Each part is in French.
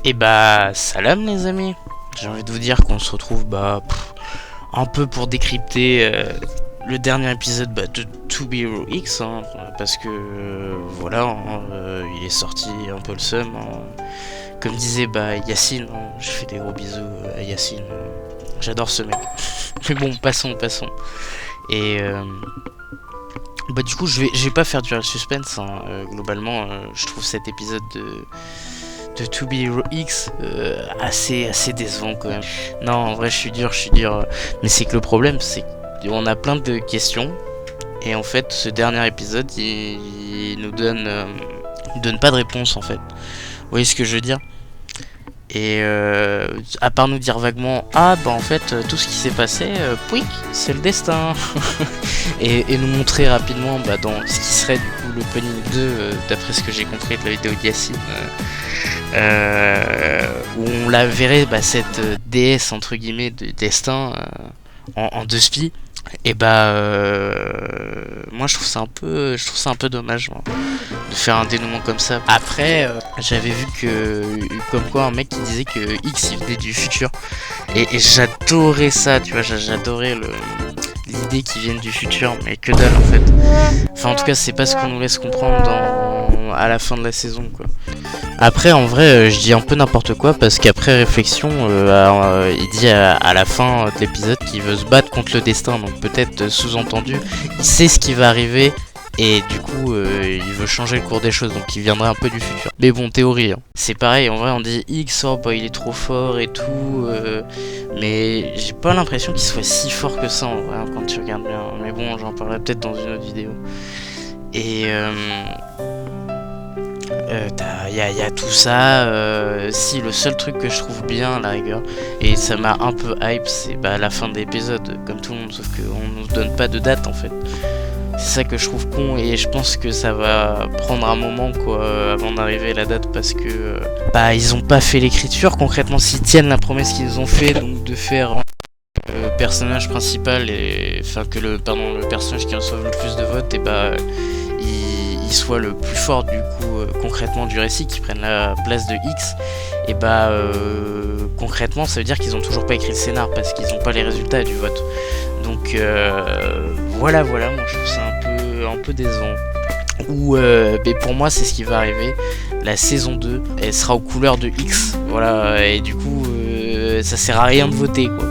Et bah salam les amis, j'ai envie de vous dire qu'on se retrouve un peu pour décrypter le dernier épisode de To Be Hero X parce que il est sorti un peu le seum comme disait Yacine, je fais des gros bisous à Yacine, j'adore ce mec. Mais bon, passons. Et du coup je vais pas faire durer le suspense globalement je trouve cet épisode de To Be Hero X assez décevant quand même. Non, en vrai je suis dur, mais c'est que le problème c'est qu'on a plein de questions et en fait ce dernier épisode il nous donne pas de réponse en fait. Vous voyez ce que je veux dire? Et à part nous dire vaguement en fait tout ce qui s'est passé, pouic, c'est le destin. et nous montrer rapidement dans ce qui serait du coup l'opening 2 d'après ce que j'ai compris de la vidéo de Yacine, où on la verrait cette déesse entre guillemets de destin en deux spies. Et moi je trouve ça un peu dommage de faire un dénouement comme ça. Après j'avais vu que comme quoi un mec qui disait que X il venait du futur et j'adorais ça, tu vois, j'adorais l'idée qu'il vienne du futur, mais que dalle en fait. Enfin en tout cas c'est pas ce qu'on nous laisse comprendre à la fin de la saison quoi. Après en vrai je dis un peu n'importe quoi parce qu'après réflexion il dit à la fin de l'épisode qu'il veut se battre contre le destin, donc peut-être sous-entendu il sait ce qui va arriver et du coup il veut changer le cours des choses, donc il viendrait un peu du futur. Mais bon, théorie c'est pareil, en vrai on dit X il est trop fort et tout mais j'ai pas l'impression qu'il soit si fort que ça en vrai quand tu regardes bien, mais bon j'en parlerai peut-être dans une autre vidéo. Et y a tout ça. Si le seul truc que je trouve bien à la rigueur, et ça m'a un peu hype, c'est la fin de l'épisode comme tout le monde, sauf qu'on nous donne pas de date en fait. C'est ça que je trouve con et je pense que ça va prendre un moment avant d'arriver à la date parce que ils ont pas fait l'écriture concrètement. S'ils tiennent la promesse qu'ils nous ont fait, donc de faire le personnage principal et que le personnage qui reçoit le plus de votes il soit le plus fort du coup concrètement du récit, qui prenne la place de X, et concrètement ça veut dire qu'ils ont toujours pas écrit le scénar parce qu'ils ont pas les résultats du vote. Donc voilà, moi je trouve ça un peu décevant. Mais pour moi c'est ce qui va arriver. La saison 2 elle sera aux couleurs de X, voilà, et du coup ça sert à rien de voter quoi,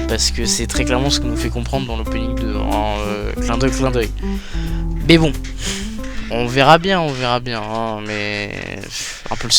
parce que c'est très clairement ce qu'on nous fait comprendre dans l'opening 2 en clin d'œil. Mais bon, on verra bien, mais un peu le seum.